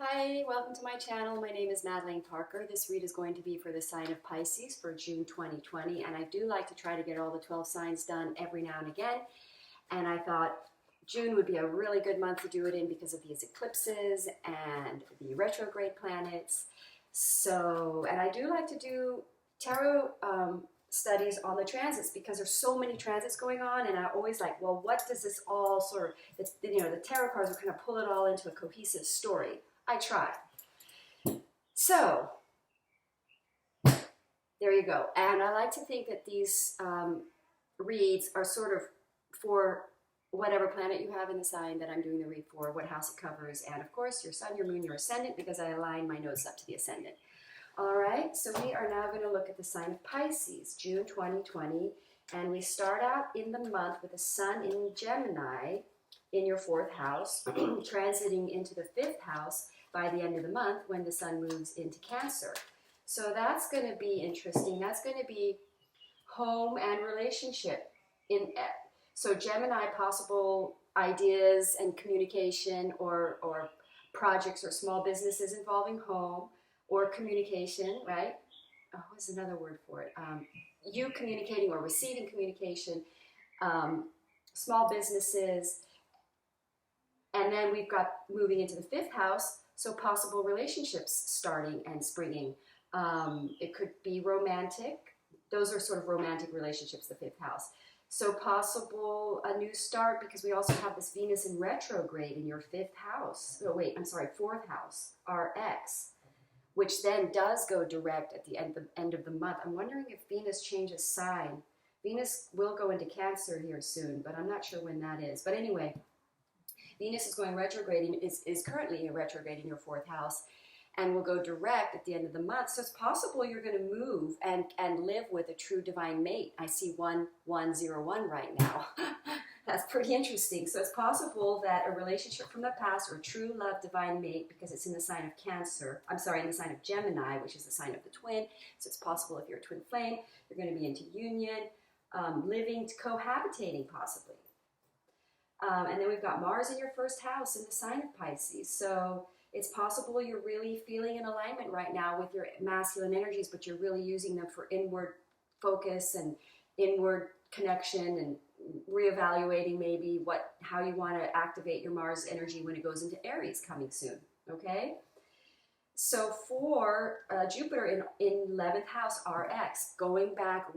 Hi, welcome to my channel. My name is Madeleine Parker. This read is going to be for the sign of Pisces for June 2020, and I do like to try to get all the 12 signs done every now and again, and I thought June would be a really good month to do it in because of these eclipses and the retrograde planets. And I do like to do tarot studies on the transits because there's so many transits going on, and I always like, well, what does this all sort of, the tarot cards will kind of pull it all into a cohesive story. I try. So, there you go. And I like to think that these reads are sort of for whatever planet you have in the sign that I'm doing the read for, what house it covers, and of course your sun, your moon, your ascendant, because I align my notes up to the ascendant. All right, so we are now going to look at the sign of Pisces, June 2020, and we start out in the month with the sun in Gemini in your 4th house, transiting into the 5th house by the end of the month when the sun moves into Cancer. So that's going to be interesting. That's going to be home and relationship. So Gemini, possible ideas and communication or projects or small businesses involving home or communication, right? Oh, what's another word for it? You communicating or receiving communication, small businesses. And then we've got moving into the 5th house, so possible relationships starting and springing. It could be romantic. Those are sort of romantic relationships, the 5th house. So possible a new start, because we also have this Venus in retrograde in your 5th house. Oh wait, I'm sorry, 4th house, RX, which then does go direct at the end of the month. I'm wondering if Venus changes sign. Venus will go into Cancer here soon, but I'm not sure when that is. But anyway, Venus is going retrograde, is currently a retrograde in your 4th house, and will go direct at the end of the month. So it's possible you're going to move and live with a true divine mate. I see 1101 right now. That's pretty interesting. So it's possible that a relationship from the past or a true love divine mate, because it's in the sign of Cancer, I'm sorry, in the sign of Gemini, which is the sign of the twin. So it's possible if you're a twin flame, you're going to be into union, living, cohabitating possibly. And then we've got Mars in your 1st house in the sign of Pisces. So it's possible you're really feeling in alignment right now with your masculine energies, but you're really using them for inward focus and inward connection and reevaluating maybe how you want to activate your Mars energy when it goes into Aries coming soon, okay? So for Jupiter in 11th house, RX, going back,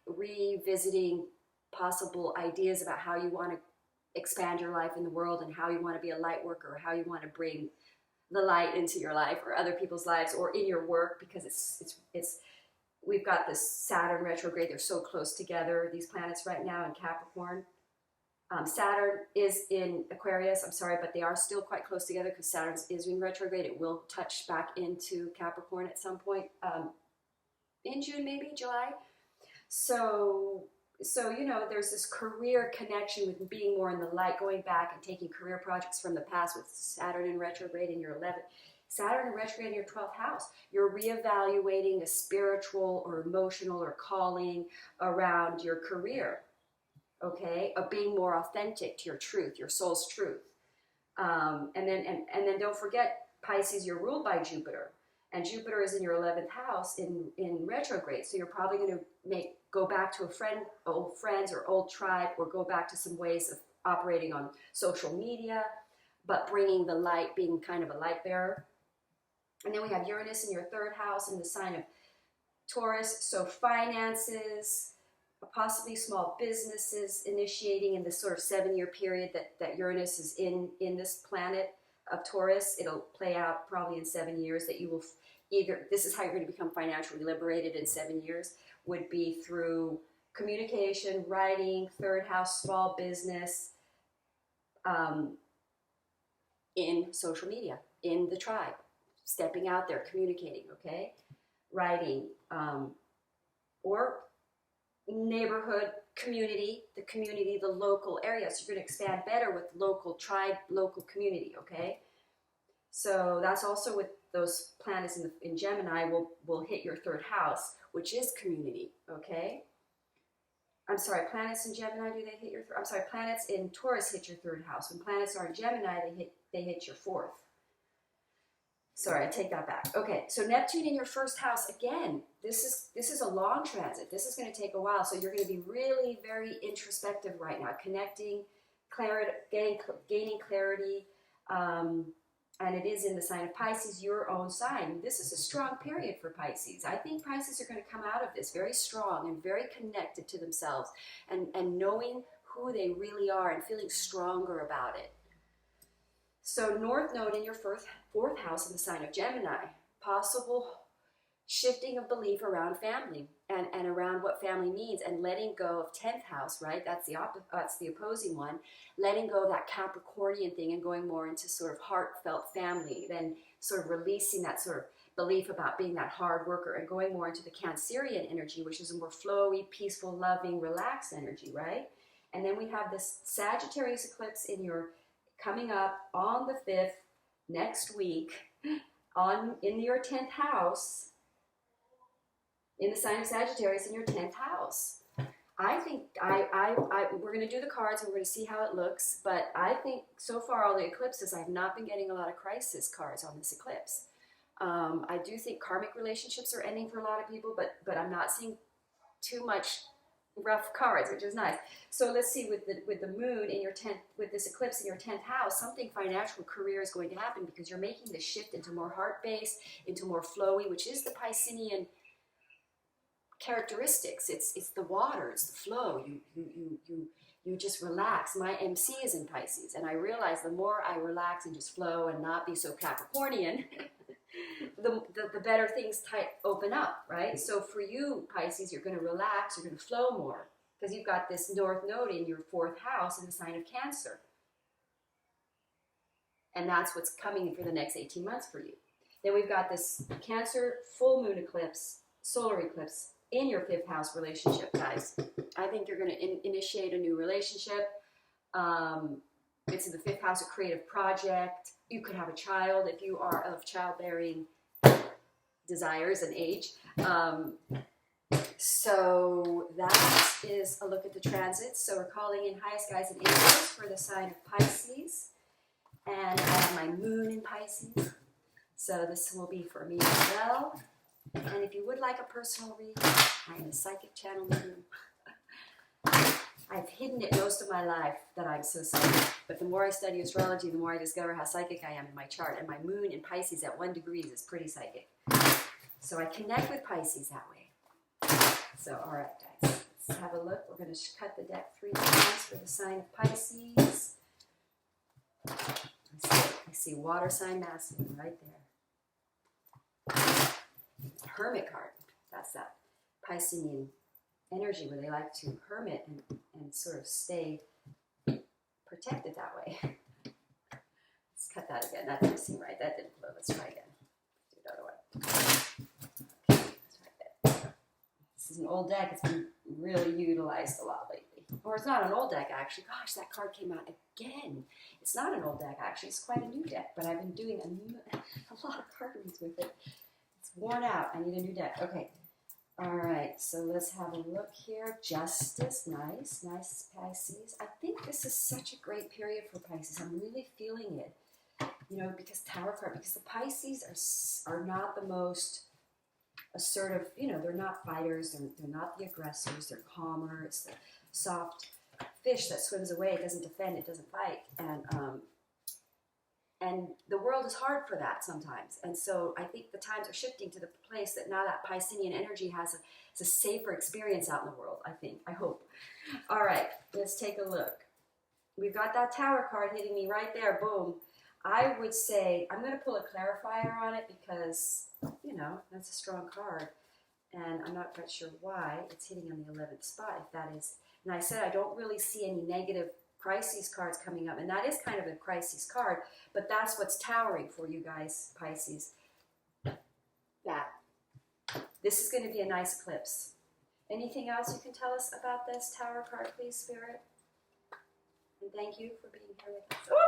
revisiting possible ideas about how you want to expand your life in the world and how you want to be a light worker, or how you want to bring the light into your life or other people's lives or in your work, because we've got this Saturn retrograde. They're so close together, these planets right now in Capricorn. Saturn is in Aquarius, I'm sorry, but they are still quite close together because Saturn is in retrograde. It will touch back into Capricorn at some point in June, maybe July. So there's this career connection with being more in the light, going back and taking career projects from the past with Saturn in retrograde in your 11th. Saturn in retrograde in your 12th house. You're reevaluating a spiritual or emotional or calling around your career, okay? Of being more authentic to your truth, your soul's truth. And then don't forget, Pisces, you're ruled by Jupiter. And Jupiter is in your 11th house in retrograde. So you're probably going to go back to old friends or old tribe, or go back to some ways of operating on social media, but bringing the light, being kind of a light bearer. And then we have Uranus in your 3rd house in the sign of Taurus. So finances, possibly small businesses initiating in this sort of 7-year period that Uranus is in this planet of Taurus. It'll play out probably in 7 years that you will this is how you're going to become financially liberated in 7 years, would be through communication, writing, 3rd house, small business, in social media, in the tribe, stepping out there, communicating, okay? Writing, or neighborhood, community, the local area. So you're going to expand better with local tribe, local community, okay? So that's also with those planets in Gemini will hit your 3rd house, which is community, okay? I'm sorry, planets in Gemini, do they hit your, I'm sorry, planets in Taurus hit your third house. When planets are in Gemini, they hit your fourth. Sorry, I take that back. Okay, so Neptune in your first house, again, this is a long transit. This is going to take a while, so you're going to be really very introspective right now, connecting, clarity, gaining clarity, and it is in the sign of Pisces, your own sign. This is a strong period for Pisces. I think Pisces are going to come out of this very strong and very connected to themselves and knowing who they really are and feeling stronger about it. So North Node in your fourth house in the sign of Gemini, possible shifting of belief around family and around what family means, and letting go of 10th house, right? That's the opposing one. Letting go of that Capricornian thing and going more into sort of heartfelt family, then sort of releasing that sort of belief about being that hard worker and going more into the Cancerian energy, which is a more flowy, peaceful, loving, relaxed energy, right? And then we have this Sagittarius eclipse in your coming up on the 5th next week in your 10th house, in the sign of Sagittarius in your 10th house. I think we're going to do the cards and we're going to see how it looks, but I think so far all the eclipses, I've not been getting a lot of crisis cards on this eclipse. I do think karmic relationships are ending for a lot of people, but I'm not seeing too much rough cards, which is nice. So let's see, with the moon in your 10th, with this eclipse in your 10th house, something financial, career is going to happen because you're making the shift into more heart-based, into more flowy, which is the Piscean characteristics. It's the water, it's the flow. You just relax. My MC is in Pisces, and I realize the more I relax and just flow and not be so Capricornian, the better things open up, right? So for you, Pisces, you're going to relax, you're going to flow more, because you've got this North Node in your 4th house in the sign of Cancer. And that's what's coming in for the next 18 months for you. Then we've got this Cancer full moon eclipse, solar eclipse, in your 5th house relationship, guys. I think you're going to initiate a new relationship. It's in the 5th house, a creative project. You could have a child if you are of childbearing desires and age. So that is a look at the transits. So we're calling in highest guides and angels for the sign of Pisces. And I have my moon in Pisces. So this will be for me as well. And if you would like a personal read, I am a psychic channel medium. I've hidden it most of my life that I'm so psychic. But the more I study astrology, the more I discover how psychic I am in my chart. And my moon in Pisces at 1 degree is pretty psychic. So I connect with Pisces that way. So, all right, guys, let's have a look. We're going to cut the deck 3 times for the sign of Pisces. I see water sign masculine right there. Hermit card. That's that Piscean energy where they like to hermit and sort of stay protected that way. Let's cut that again. That didn't seem right. That didn't flow. Let's try again. Do another one. Okay, let's try that. This is an old deck. It's been really utilized a lot lately. Or it's not an old deck, actually. Gosh, that card came out again. It's not an old deck, actually. It's quite a new deck, but I've been doing a lot of card reads with it. It's worn out. I need a new deck. Okay. All right. So let's have a look here. Justice. Nice. Nice, Pisces. I think this is such a great period for Pisces. I'm really feeling it. You know, because Tower card, because the Pisces are not the most assertive, you know, they're not fighters, they're not the aggressors, they're calmer, it's the soft fish that swims away, it doesn't defend, it doesn't fight, and the world is hard for that sometimes, and so I think the times are shifting to the place that now that Piscean energy has a safer experience out in the world, I hope. All right, let's take a look. We've got that Tower card hitting me right there, boom. I would say, I'm going to pull a clarifier on it because, you know, that's a strong card. And I'm not quite sure why it's hitting on the 11th spot, if that is. And I said I don't really see any negative crises cards coming up. And that is kind of a crisis card. But that's what's towering for you guys, Pisces. That. This is going to be a nice eclipse. Anything else you can tell us about this Tower card, please, Spirit? And thank you for being here with us. Oh!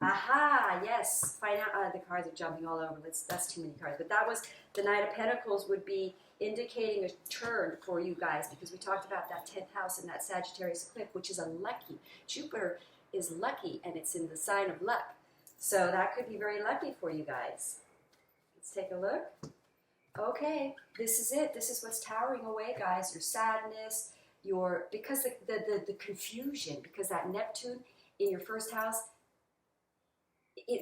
Aha, yes. Find out, the cards are jumping all over. That's too many cards. But that was the Knight of Pentacles would be indicating a turn for you guys because we talked about that 10th house and that Sagittarius eclipse, which is a lucky. Jupiter is lucky and it's in the sign of luck. So that could be very lucky for you guys. Let's take a look. Okay, this is it. This is what's towering away, guys. Your sadness, because the confusion, because that Neptune in your first house,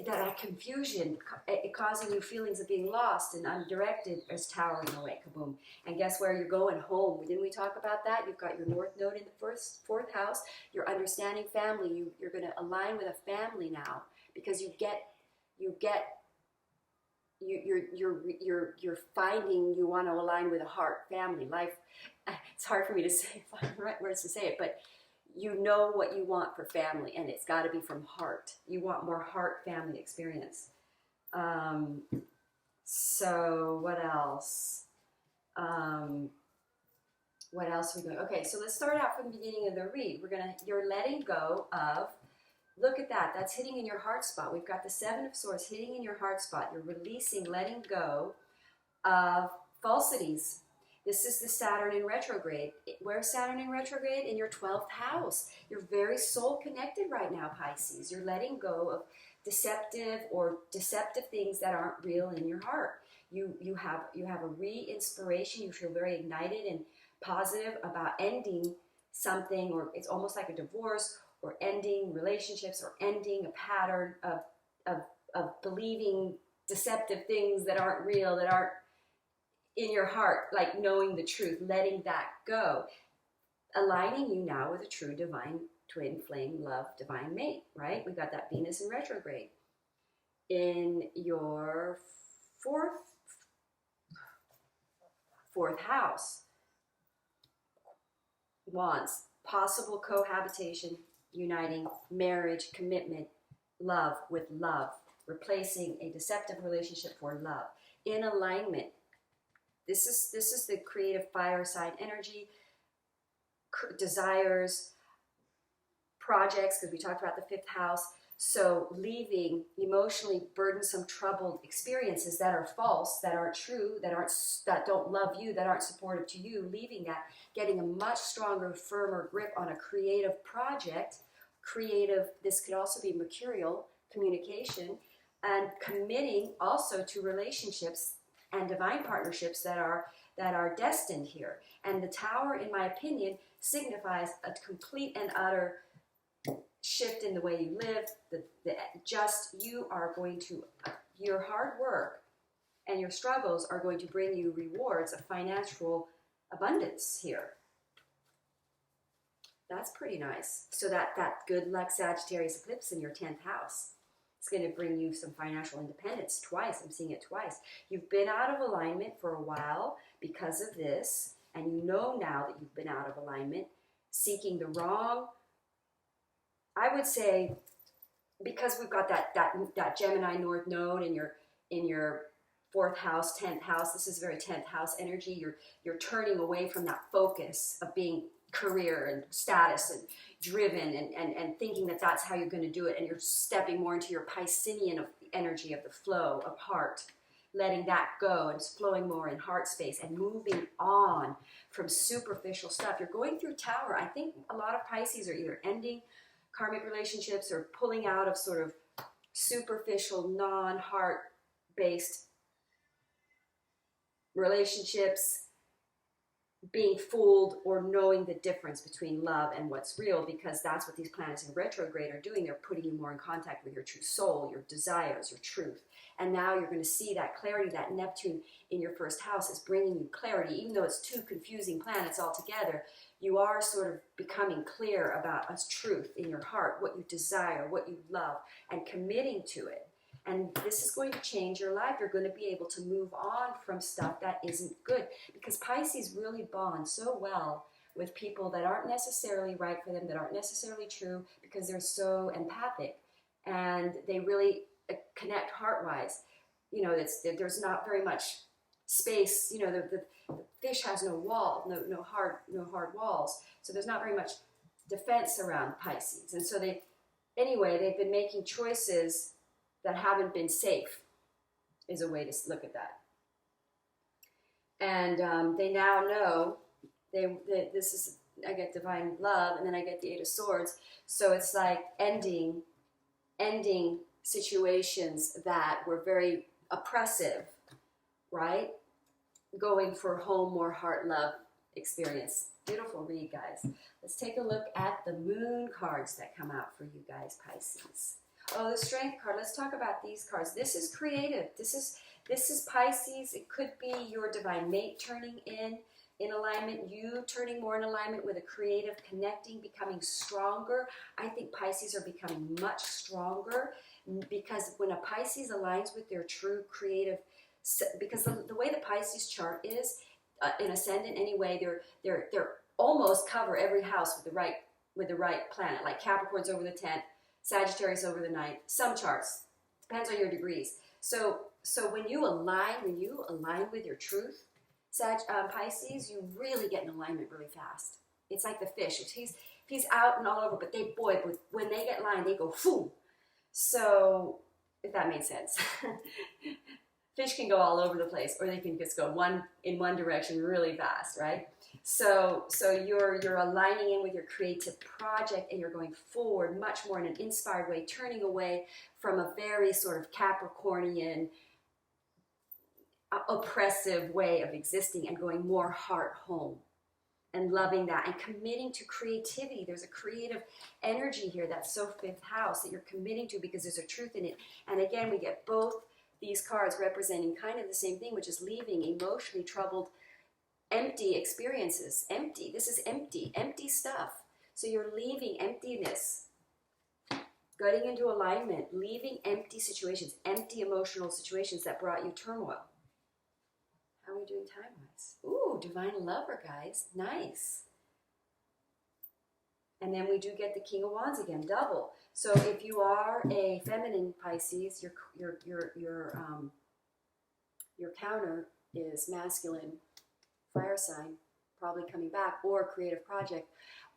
that confusion, it causing you feelings of being lost and undirected, is towering away. Kaboom. And guess where you're going? Home. Didn't we talk about that? You've got your North Node in the fourth house. You're understanding family. You're going to align with a family now, because you're finding you want to align with a heart, family, life. It's hard for me to say, find the right words to say it, but you know what you want for family, and it's got to be from heart. You want more heart family experience. So what else? What else are we going? Okay, so let's start out from the beginning of the read. You're letting go of. Look at that. That's hitting in your heart spot. We've got the Seven of Swords hitting in your heart spot. You're releasing, letting go of falsities. This is the Saturn in retrograde. Where's Saturn in retrograde? In your 12th house. You're very soul connected right now, Pisces. You're letting go of deceptive things that aren't real in your heart. You have a re-inspiration. You feel very ignited and positive about ending something, or it's almost like a divorce, or ending relationships, or ending a pattern of believing deceptive things that aren't real, that aren't in your heart, like knowing the truth, letting that go, aligning you now with a true divine twin flame love divine mate, right? We've got that Venus in retrograde in your fourth house. Wands, possible cohabitation, uniting, marriage, commitment, love with love, replacing a deceptive relationship for love, in alignment. This is the creative fire sign energy, desires, projects, because we talked about the fifth house. So leaving emotionally burdensome, troubled experiences that are false, that aren't true, that don't love you, that aren't supportive to you, leaving that, getting a much stronger, firmer grip on a creative project. This could also be mercurial communication, and committing also to relationships and divine partnerships that are destined here. And the Tower, in my opinion, signifies a complete and utter shift in the way you live. Your hard work and your struggles are going to bring you rewards of financial abundance here. That's pretty nice. So that good luck Sagittarius eclipse in your 10th house, it's going to bring you some financial independence twice. I'm seeing it twice. You've been out of alignment for a while because of this, and you know now that you've been out of alignment, seeking the wrong, I would say, because we've got that Gemini North Node in your 4th house, 10th house. This is very 10th house energy. You're turning away from that focus of being career and status and driven and thinking that that's how you're going to do it, and you're stepping more into your Piscean energy of the flow of heart, letting that go and flowing more in heart space and moving on from superficial stuff. You're going through Tower. I think a lot of Pisces are either ending karmic relationships or pulling out of sort of superficial, non-heart based relationships, being fooled or knowing the difference between love and what's real, because that's what these planets in retrograde are doing. They're putting you more in contact with your true soul, your desires, your truth. And now you're going to see that clarity. That Neptune in your 1st house is bringing you clarity. Even though it's two confusing planets altogether, you are sort of becoming clear about a truth in your heart, what you desire, what you love, and committing to it. And this is going to change your life. You're going to be able to move on from stuff that isn't good, because Pisces really bond so well with people that aren't necessarily right for them, that aren't necessarily true, because they're so empathic and they really connect heart-wise. You know, there's not very much space. You know, the fish has no wall, no hard walls. So there's not very much defense around Pisces. And so they've been making choices that haven't been safe, is a way to look at that. And they now know, this is, I get divine love, and then I get the 8 of Swords. So it's like ending situations that were very oppressive, right? Going for home, more heart, love experience. Beautiful read, guys. Let's take a look at the moon cards that come out for you guys, Pisces. Oh, the strength card. Let's talk about these cards. This is creative. This is Pisces. It could be your divine mate turning in alignment, you turning more in alignment with a creative, connecting, becoming stronger. I think Pisces are becoming much stronger because when a Pisces aligns with their true creative, because the way the Pisces chart is, in ascendant anyway, they're almost cover every house with the right planet. Like Capricorn's over the 10th, Sagittarius over the 9th. Some charts depends on your degrees. So when you align with your truth, Pisces, you really get in alignment really fast. It's like the fish. If he's out and all over, but when they get lined, they go boom. So if that made sense. Fish can go all over the place, or they can just go in one direction really fast, right? So you're aligning in with your creative project, and you're going forward much more in an inspired way, turning away from a very sort of Capricornian, oppressive way of existing, and going more heart home and loving that and committing to creativity. There's a creative energy here that's so fifth house that you're committing to because there's a truth in it. And again, we get both these cards representing kind of the same thing, which is leaving emotionally troubled, empty experiences. Empty. This is empty stuff. So you're leaving emptiness, getting into alignment, leaving empty situations, empty emotional situations that brought you turmoil. How are we doing time-wise? Ooh, divine lover, guys. Nice. And then we do get the King of Wands again, double. So if you are a feminine Pisces, your counter is masculine fire sign, probably coming back, or creative project.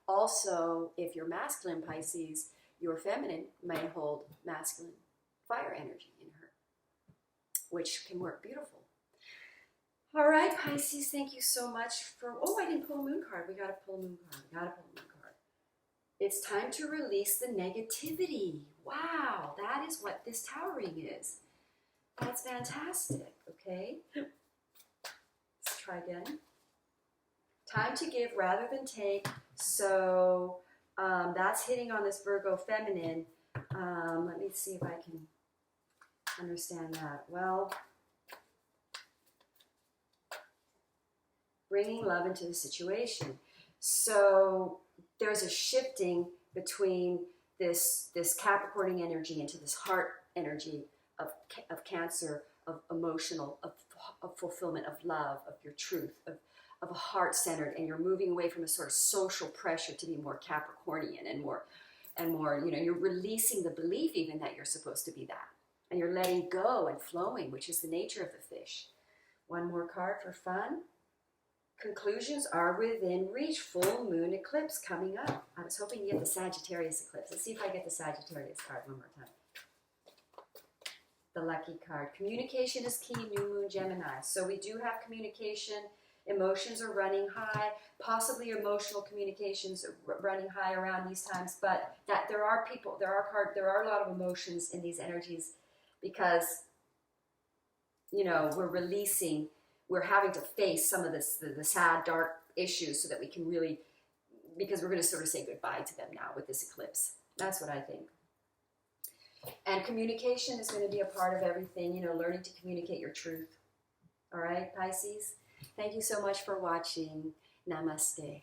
Also, if you're masculine Pisces, your feminine may hold masculine fire energy in her, which can work beautiful. All right, Pisces, thank you so much for... Oh, I didn't pull a moon card. We got to pull a moon card. It's time to release the negativity. Wow, that is what this towering is. That's fantastic, okay? Let's try again. Time to give rather than take. So that's hitting on this Virgo feminine. Let me see if I can understand that. Well, bringing love into the situation. So there's a shifting between this Capricorn energy into this heart energy of Cancer, of emotional, of fulfillment, of love, of your truth, of a heart-centered, and you're moving away from a sort of social pressure to be more Capricornian and more, you're releasing the belief even that you're supposed to be that. And you're letting go and flowing, which is the nature of the fish. One more card for fun. Conclusions are within reach. Full moon eclipse coming up. I was hoping to get the Sagittarius eclipse. Let's see if I get the Sagittarius card one more time. The lucky card. Communication is key, new moon Gemini. So we do have communication. Emotions are running high. Possibly emotional communications are running high around these times. But that there are a lot of emotions in these energies because, we're releasing. We're having to face some of the sad, dark issues so that we can really, because we're going to sort of say goodbye to them now with this eclipse. That's what I think. And communication is going to be a part of everything, learning to communicate your truth. All right, Pisces? Thank you so much for watching. Namaste.